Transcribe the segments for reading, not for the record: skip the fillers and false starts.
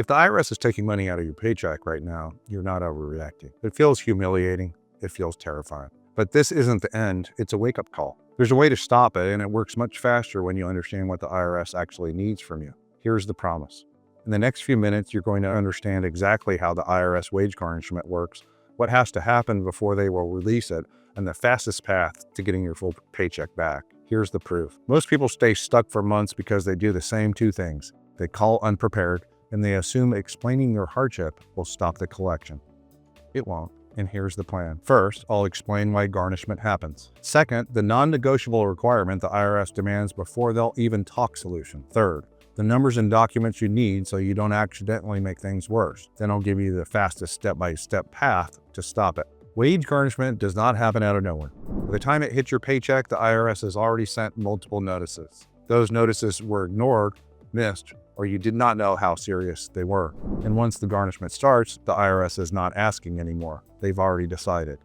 If the IRS is taking money out of your paycheck right now, you're not overreacting. It feels humiliating. It feels terrifying. But this isn't the end. It's a wake-up call. There's a way to stop it, and it works much faster when you understand what the IRS actually needs from you. Here's the promise. In the next few minutes, you're going to understand exactly how the IRS wage garnishment works, what has to happen before they will release it, and the fastest path to getting your full paycheck back. Here's the proof. Most people stay stuck for months because they do the same two things. They call unprepared, and they assume explaining your hardship will stop the collection. It won't, and here's the plan. First, I'll explain why garnishment happens. Second, the non-negotiable requirement the IRS demands before they'll even talk solution. Third, the numbers and documents you need so you don't accidentally make things worse. Then I'll give you the fastest step-by-step path to stop it. Wage garnishment does not happen out of nowhere. By the time it hits your paycheck, the IRS has already sent multiple notices. Those notices were ignored, missed, or you did not know how serious they were. And once the garnishment starts, the IRS is not asking anymore. They've already decided.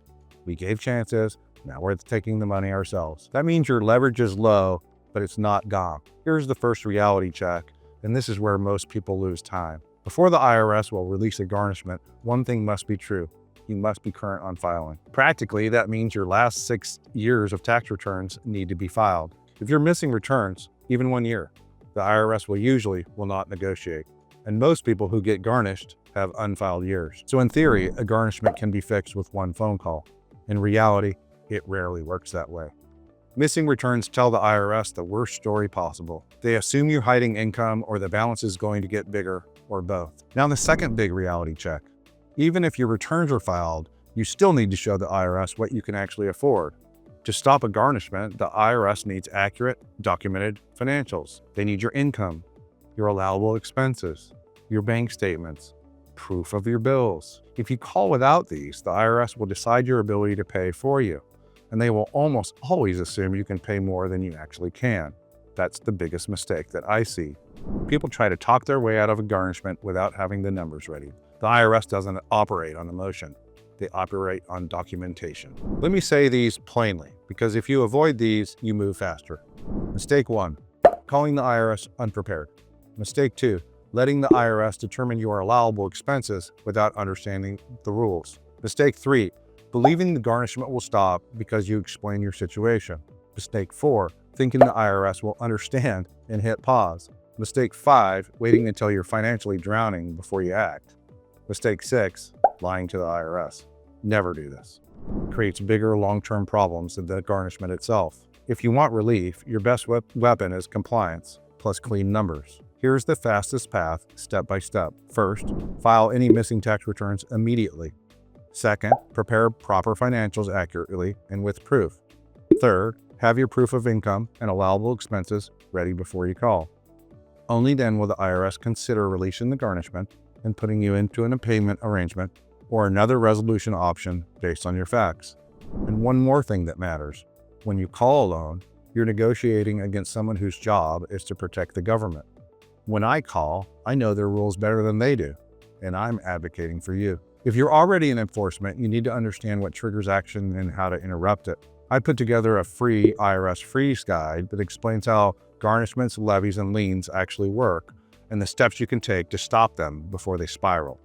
We gave chances, now we're taking the money ourselves. That means your leverage is low, but it's not gone. Here's the first reality check, and this is where most people lose time. Before the IRS will release a garnishment, one thing must be true. You must be current on filing. Practically, that means your last 6 years of tax returns need to be filed. If you're missing returns, even 1 year, the IRS will not negotiate. And most people who get garnished have unfiled years. So in theory, a garnishment can be fixed with one phone call. In reality, it rarely works that way. Missing returns tell the IRS the worst story possible. They assume you're hiding income or the balance is going to get bigger, or both. Now the second big reality check. Even if your returns are filed, you still need to show the IRS what you can actually afford. To stop a garnishment, the IRS needs accurate, documented financials. They need your income, your allowable expenses, your bank statements, proof of your bills. If you call without these, the IRS will decide your ability to pay for you, and they will almost always assume you can pay more than you actually can. That's the biggest mistake that I see. People try to talk their way out of a garnishment without having the numbers ready. The IRS doesn't operate on emotion. They operate on documentation. Let me say these plainly, because if you avoid these, you move faster. Mistake 1, calling the IRS unprepared. Mistake 2, letting the IRS determine your allowable expenses without understanding the rules. Mistake 3, believing the garnishment will stop because you explain your situation. Mistake 4, thinking the IRS will understand and hit pause. Mistake 5, waiting until you're financially drowning before you act. Mistake 6, lying to the IRS. Never do this. It creates bigger long-term problems than the garnishment itself. If you want relief, your best weapon is compliance, plus clean numbers. Here's the fastest path, step by step. First, file any missing tax returns immediately. Second, prepare proper financials accurately and with proof. Third, have your proof of income and allowable expenses ready before you call. Only then will the IRS consider releasing the garnishment and putting you into a payment arrangement or another resolution option based on your facts. And one more thing that matters. When you call a loan, you're negotiating against someone whose job is to protect the government. When I call, I know their rules better than they do, and I'm advocating for you. If you're already in enforcement, you need to understand what triggers action and how to interrupt it. I put together a free IRS freeze guide that explains how garnishments, levies, and liens actually work, and the steps you can take to stop them before they spiral.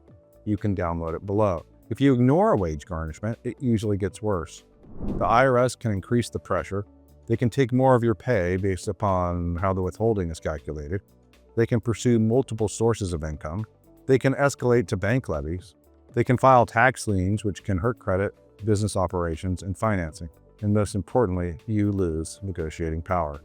You can download it below. If you ignore a wage garnishment, it usually gets worse. The IRS can increase the pressure. They can take more of your pay based upon how the withholding is calculated. They can pursue multiple sources of income. They can escalate to bank levies. They can file tax liens, which can hurt credit, business operations, and financing. And most importantly, you lose negotiating power.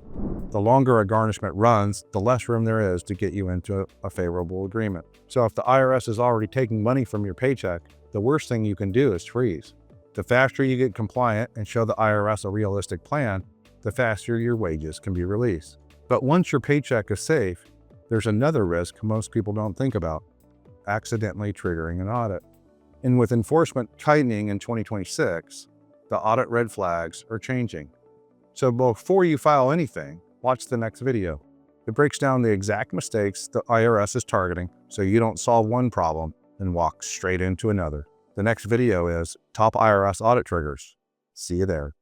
The longer a garnishment runs, the less room there is to get you into a favorable agreement. So if the IRS is already taking money from your paycheck, the worst thing you can do is freeze. The faster you get compliant and show the IRS a realistic plan, the faster your wages can be released. But once your paycheck is safe, there's another risk most people don't think about: accidentally triggering an audit. And with enforcement tightening in 2026, the audit red flags are changing. So before you file anything, watch the next video. It breaks down the exact mistakes the IRS is targeting so you don't solve one problem and walk straight into another. The next video is Top IRS Audit Triggers. See you there.